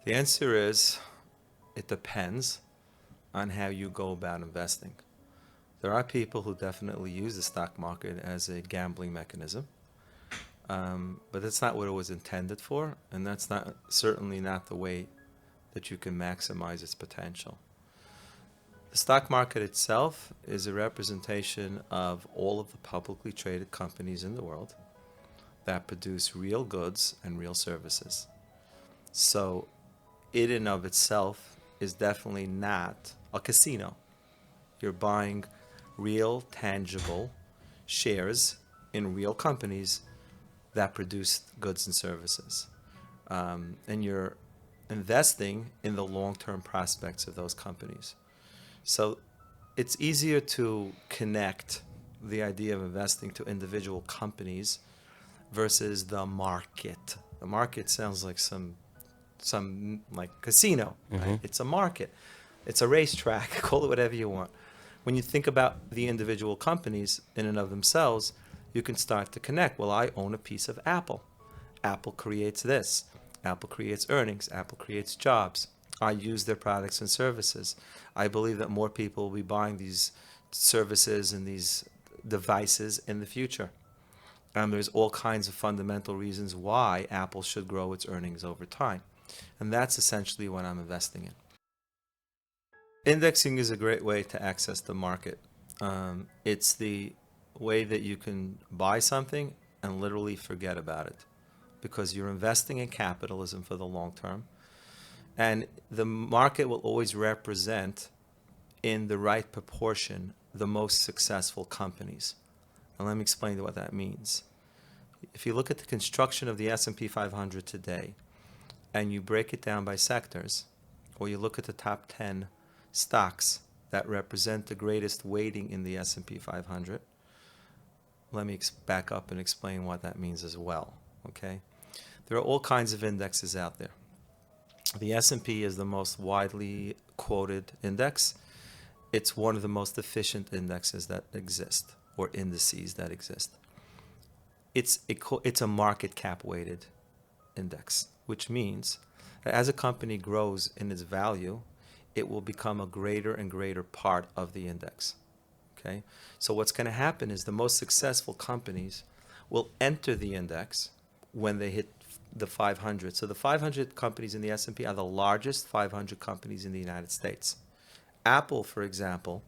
The answer is it depends on how you go about investing. There are people who definitely use the stock market as a gambling mechanism, but that's not what it was intended for, and that's not certainly not the way that you can maximize its potential. The stock market itself is a representation of all of the publicly traded companies in the world that produce real goods and real services. So, it in of itself is definitely not a casino. You're buying real, tangible shares in real companies that produce goods and services. And you're investing in the long term prospects of those companies. So it's easier to connect the idea of investing to individual companies versus the market. The market sounds like some like casino, right? It's a market. It's a racetrack, call it whatever you want. When you think about the individual companies in and of themselves, you can start to connect. Well, I own a piece of Apple. Apple creates this. Apple creates earnings. Apple creates jobs. I use their products and services. I believe that more people will be buying these services and these devices in the future. There's all kinds of fundamental reasons why Apple should grow its earnings over time. And that's essentially what I'm investing in. Indexing is a great way to access the market. It's the way that you can buy something and literally forget about it because you're investing in capitalism for the long term. And the market will always represent, in the right proportion, the most successful companies. And let me explain what that means. If you look at the construction of the S&P 500 today, and you break it down by sectors, or you look at the top 10 stocks that represent the greatest weighting in the S&P 500, let me back up and explain what that means as well, okay? There are all kinds of indexes out there. The S&P is the most widely quoted index. It's one of the most efficient indexes that exist, or indices that exist. It's a market cap weighted index, which means that as a company grows in its value, it will become a greater and greater part of the index. Okay? So what's going to happen is the most successful companies will enter the index when they hit the 500. So the 500 companies in the S&P are the largest 500 companies in the United States. Apple, for example,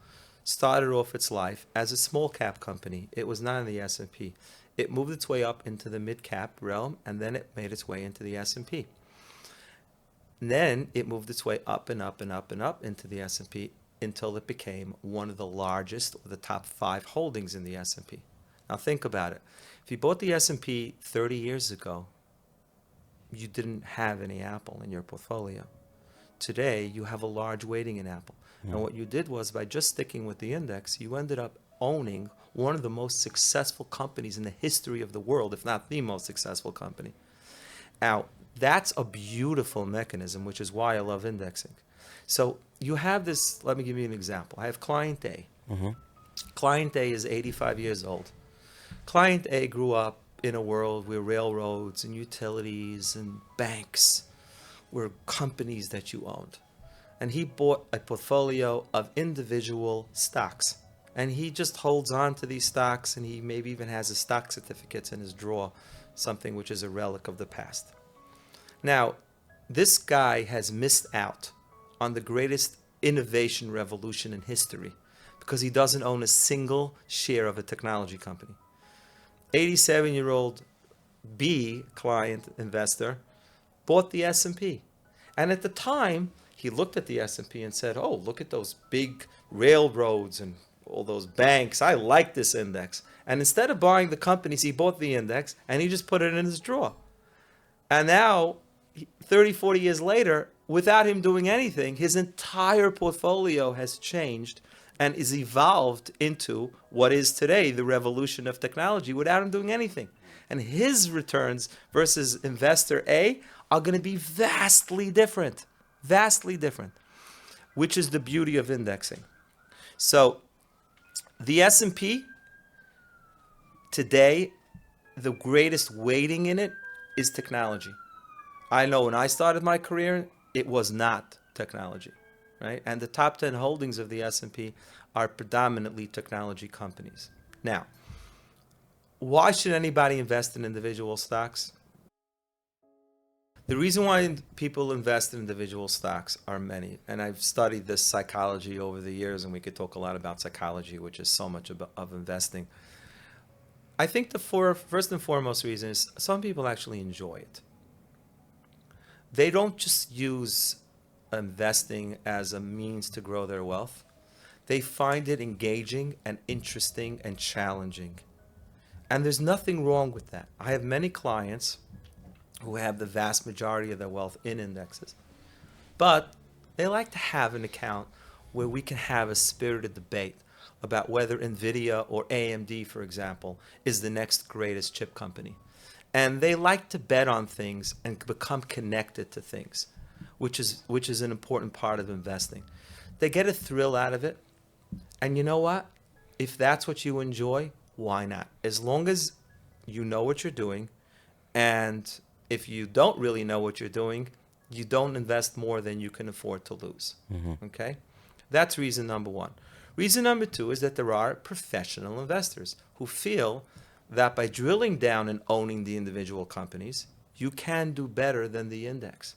started off its life as a small cap company. It was not in the S&P. It moved its way up into the mid cap realm, and then it made its way into the S&P. And then it moved its way up and up and up and up into the S&P until it became one of the largest, or the top 5 holdings in the S&P. Now think about it. If you bought the S&P 30 years ago, you didn't have any Apple in your portfolio. Today, you have a large weighting in Apple. And what you did was, by just sticking with the index, you ended up owning one of the most successful companies in the history of the world, if not the most successful company. Now, that's a beautiful mechanism, which is why I love indexing. So you have this, let me give you an example. I have client A. Client A is 85 years old. Client A grew up in a world where railroads and utilities and banks were companies that you owned. And he bought a portfolio of individual stocks. And he just holds on to these stocks, and he maybe even has his stock certificates in his drawer, something which is a relic of the past. Now, this guy has missed out on the greatest innovation revolution in history because he doesn't own a single share of a technology company. 87-year-old B client investor bought the S&P. And at the time, he looked at the S&P and said, oh, look at those big railroads and all those banks. I like this index. And instead of buying the companies, he bought the index and he just put it in his drawer. And now, 30, 40 years later, without him doing anything, his entire portfolio has changed and is evolved into what is today the revolution of technology without him doing anything. And his returns versus investor A are going to be vastly different, which is the beauty of indexing. So the S&P today, the greatest weighting in it is technology. I know when I started my career it was not technology, right? And the top 10 holdings of the S&P are predominantly technology companies. Now, why should anybody invest in individual stocks? The reason why people invest in individual stocks are many, and I've studied this psychology over the years, and we could talk a lot about psychology, which is so much of investing. I think the first and foremost reason is some people actually enjoy it. They don't just use investing as a means to grow their wealth. They find it engaging and interesting and challenging. And there's nothing wrong with that. I have many clients who have the vast majority of their wealth in indexes. But they like to have an account where we can have a spirited debate about whether NVIDIA or AMD, for example, is the next greatest chip company. And they like to bet on things and become connected to things, which is an important part of investing. They get a thrill out of it. And you know what? If that's what you enjoy, why not? As long as you know what you're doing, and if you don't really know what you're doing, you don't invest more than you can afford to lose. Okay? That's reason number one. Reason number two is that there are professional investors who feel that by drilling down and owning the individual companies, you can do better than the index.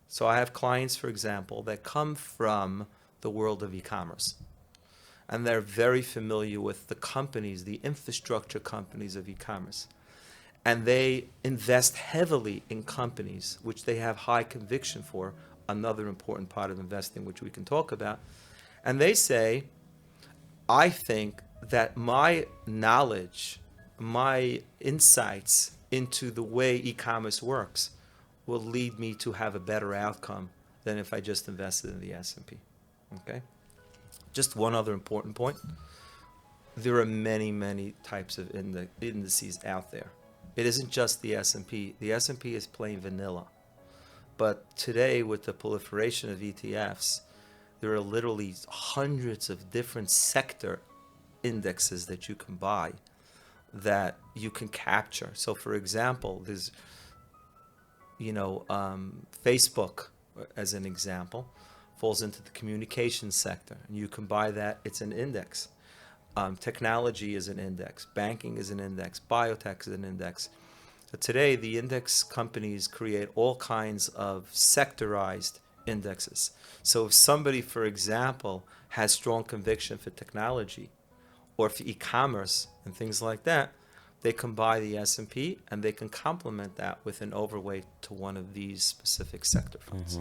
So I have clients, for example, that come from the world of e-commerce. And they're very familiar with the companies, the infrastructure companies of e-commerce. And they invest heavily in companies which they have high conviction for, another important part of investing which we can talk about. And they say, I think that my knowledge, my insights into the way e-commerce works will lead me to have a better outcome than if I just invested in the S&P. Okay? Just one other important point. There are many, many types of indices out there. It isn't just the S&P. The S&P is plain vanilla. But today, with the proliferation of ETFs, there are literally hundreds of different sector indexes that you can buy that you can capture. So, for example, there's, Facebook, as an example, falls into the communications sector. And you can buy that. It's an index. Technology is an index. Banking is an index. Biotech is an index. So today, the index companies create all kinds of sectorized indexes. So if somebody, for example, has strong conviction for technology or for e-commerce and things like that, they can buy the S&P and they can complement that with an overweight to one of these specific sector funds.